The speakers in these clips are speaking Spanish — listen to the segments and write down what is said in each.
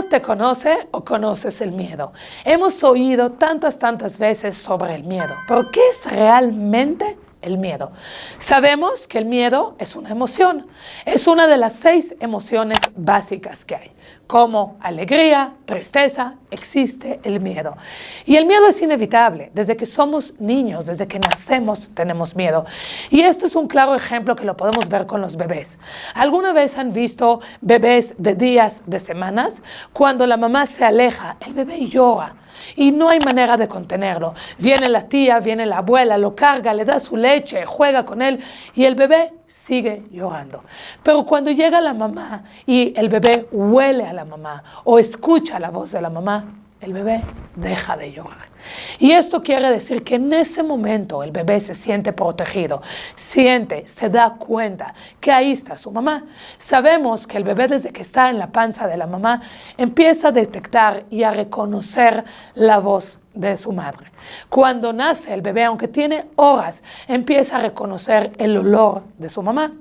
te conoce o conoces el miedo. Hemos oído tantas veces sobre el miedo, pero ¿qué es realmente el miedo? Sabemos que el miedo es una emoción, es una de las 6 emociones básicas que hay. Como alegría, tristeza, existe el miedo. Y el miedo es inevitable. Desde que somos niños, desde que nacemos, tenemos miedo. Y esto es un claro ejemplo que lo podemos ver con los bebés. ¿Alguna vez han visto bebés de días, de semanas? Cuando la mamá se aleja, el bebé llora. Y no hay manera de contenerlo. Viene la tía, viene la abuela, lo carga, le da su leche, juega con él y el bebé sigue llorando. Pero cuando llega la mamá y el bebé huele a la mamá o escucha la voz de la mamá, el bebé deja de llorar. Y esto quiere decir que en ese momento el bebé se siente protegido, se da cuenta que ahí está su mamá. Sabemos que el bebé desde que está en la panza de la mamá empieza a detectar y a reconocer la voz de su madre. Cuando nace el bebé, aunque tiene horas, empieza a reconocer el olor de su mamá.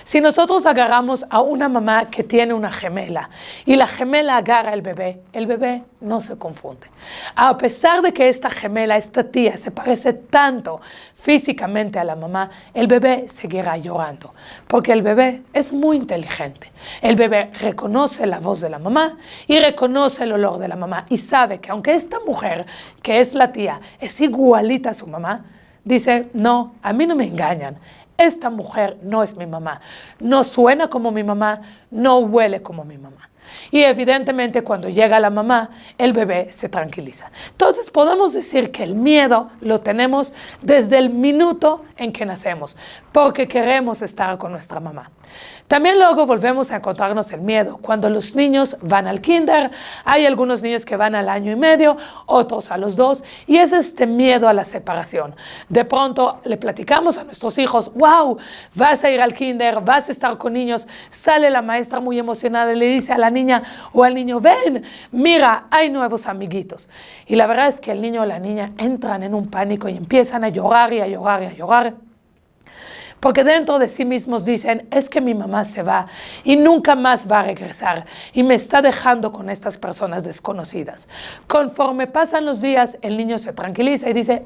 Si nosotros agarramos a una mamá que tiene una gemela y la gemela agarra al bebé, el bebé no se confunde. A pesar de que esta gemela, esta tía, se parece tanto físicamente a la mamá, el bebé seguirá llorando, porque el bebé es muy inteligente. El bebé reconoce la voz de la mamá y reconoce el olor de la mamá y sabe que aunque esta mujer, que es la tía, es igualita a su mamá, dice, no, a mí no me engañan. Esta mujer no es mi mamá, no suena como mi mamá, no huele como mi mamá. Y evidentemente cuando llega la mamá, el bebé se tranquiliza. Entonces podemos decir que el miedo lo tenemos desde el minuto en que nacemos, porque queremos estar con nuestra mamá. También luego volvemos a encontrarnos el miedo cuando los niños van al kinder. Hay algunos niños que van al 1 año y medio, otros a los 2, y es este miedo a la separación. De pronto le platicamos a nuestros hijos, wow, vas a ir al kinder, vas a estar con niños, sale la maestra muy emocionada y le dice a la niña o al niño, ven, mira, hay nuevos amiguitos. Y la verdad es que el niño o la niña entran en un pánico y empiezan a llorar y a llorar y a llorar. Porque dentro de sí mismos dicen, es que mi mamá se va y nunca más va a regresar y me está dejando con estas personas desconocidas. Conforme pasan los días, el niño se tranquiliza y dice,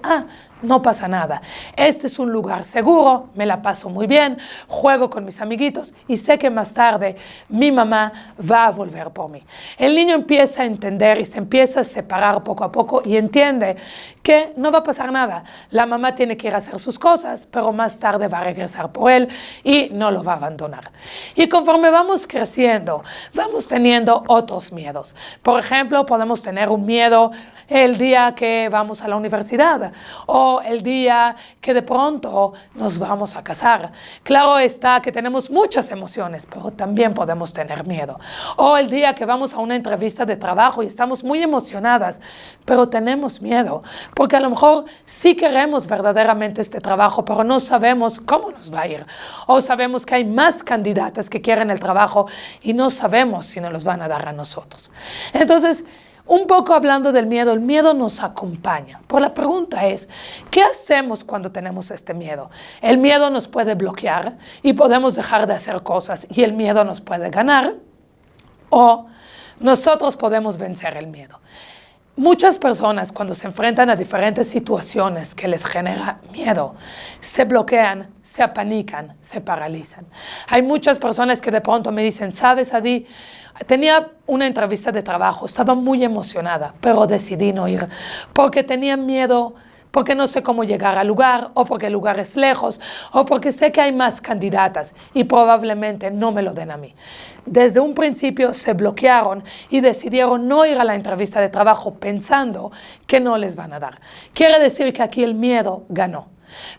no pasa nada. Este es un lugar seguro, me la paso muy bien, juego con mis amiguitos y sé que más tarde mi mamá va a volver por mí. El niño empieza a entender y se empieza a separar poco a poco y entiende que no va a pasar nada. La mamá tiene que ir a hacer sus cosas, pero más tarde va a regresar por él y no lo va a abandonar. Y conforme vamos creciendo, vamos teniendo otros miedos. Por ejemplo, podemos tener un miedo el día que vamos a la universidad o el día que de pronto nos vamos a casar. Claro está que tenemos muchas emociones, pero también podemos tener miedo. O el día que vamos a una entrevista de trabajo y estamos muy emocionadas, pero tenemos miedo, porque a lo mejor sí queremos verdaderamente este trabajo, pero no sabemos cómo nos va a ir. O sabemos que hay más candidatas que quieren el trabajo y no sabemos si nos los van a dar a nosotros. Entonces, un poco hablando del miedo, el miedo nos acompaña. Pero la pregunta es, ¿qué hacemos cuando tenemos este miedo? El miedo nos puede bloquear y podemos dejar de hacer cosas y el miedo nos puede ganar, o nosotros podemos vencer el miedo. Muchas personas cuando se enfrentan a diferentes situaciones que les genera miedo, se bloquean, se apanican, se paralizan. Hay muchas personas que de pronto me dicen, ¿sabes, Adi? Tenía una entrevista de trabajo, estaba muy emocionada, pero decidí no ir porque tenía miedo, porque no sé cómo llegar al lugar, o porque el lugar es lejos, o porque sé que hay más candidatas y probablemente no me lo den a mí. Desde un principio se bloquearon y decidieron no ir a la entrevista de trabajo pensando que no les van a dar. Quiere decir que aquí el miedo ganó.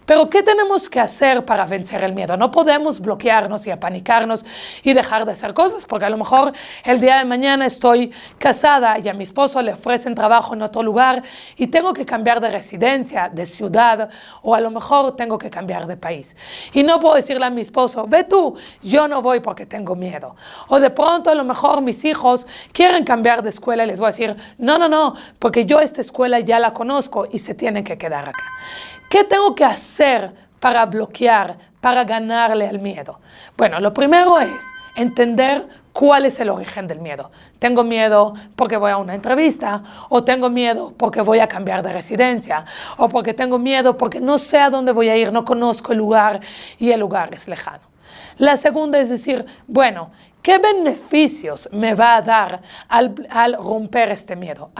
Pero ¿qué tenemos que hacer para vencer el miedo? No podemos bloquearnos y apanicarnos y dejar de hacer cosas, porque a lo mejor el día de mañana estoy casada y a mi esposo le ofrecen trabajo en otro lugar y tengo que cambiar de residencia, de ciudad, o a lo mejor tengo que cambiar de país. Y no puedo decirle a mi esposo, ve tú, yo no voy porque tengo miedo. O de pronto a lo mejor mis hijos quieren cambiar de escuela y les voy a decir, no, porque yo esta escuela ya la conozco y se tienen que quedar acá. ¿Qué tengo que hacer para bloquear, para ganarle al miedo? Bueno, lo primero es entender ¿Cuál es el origen del miedo? ¿Tengo miedo porque voy a una entrevista? ¿O tengo miedo porque voy a cambiar de residencia? ¿O porque tengo miedo porque no sé a dónde voy a ir, no conozco el lugar y el lugar es lejano? La segunda es decir, bueno, ¿qué beneficios me va a dar al romper este miedo?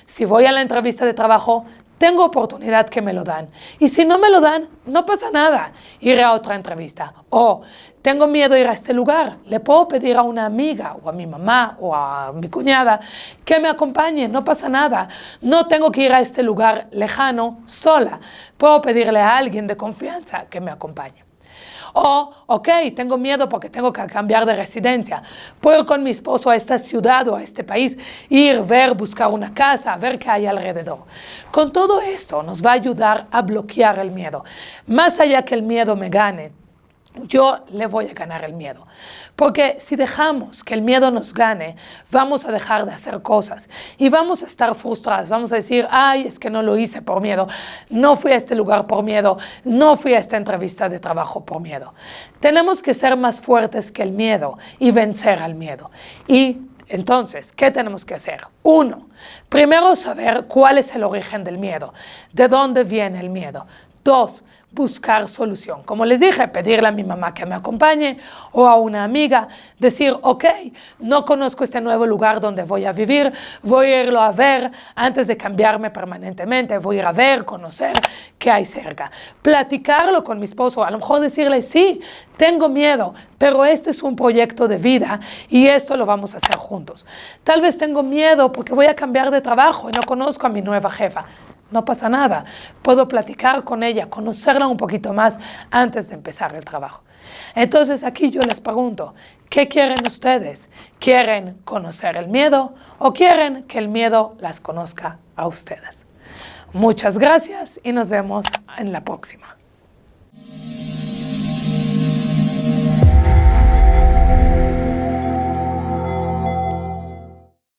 Si voy a la entrevista de trabajo, tengo oportunidad que me lo dan. Y si no me lo dan, no pasa nada. Iré a otra entrevista. O tengo miedo de ir a este lugar. Le puedo pedir a una amiga o a mi mamá o a mi cuñada que me acompañe. No pasa nada. No tengo que ir a este lugar lejano sola. Puedo pedirle a alguien de confianza que me acompañe. O, ok, tengo miedo porque tengo que cambiar de residencia. Puedo ir con mi esposo a esta ciudad o a este país, ir, ver, buscar una casa, ver qué hay alrededor. Con todo esto nos va a ayudar a bloquear el miedo. Más allá que el miedo me gane, yo le voy a ganar el miedo. Porque si dejamos que el miedo nos gane, vamos a dejar de hacer cosas y vamos a estar frustrados. Vamos a decir, ay, es que no lo hice por miedo, no fui a este lugar por miedo, no fui a esta entrevista de trabajo por miedo. Tenemos que ser más fuertes que el miedo y vencer al miedo. Y entonces, ¿qué tenemos que hacer? 1, primero saber cuál es el origen del miedo, de dónde viene el miedo. 2, buscar solución. Como les dije, pedirle a mi mamá que me acompañe o a una amiga, decir, ok, no conozco este nuevo lugar donde voy a vivir, voy a irlo a ver antes de cambiarme permanentemente, voy a ir a ver, conocer qué hay cerca. Platicarlo con mi esposo, a lo mejor decirle, sí, tengo miedo, pero este es un proyecto de vida y esto lo vamos a hacer juntos. Tal vez tengo miedo porque voy a cambiar de trabajo y no conozco a mi nueva jefa. No pasa nada, puedo platicar con ella, conocerla un poquito más antes de empezar el trabajo. Entonces aquí yo les pregunto, ¿qué quieren ustedes? ¿Quieren conocer el miedo o quieren que el miedo las conozca a ustedes? Muchas gracias y nos vemos en la próxima.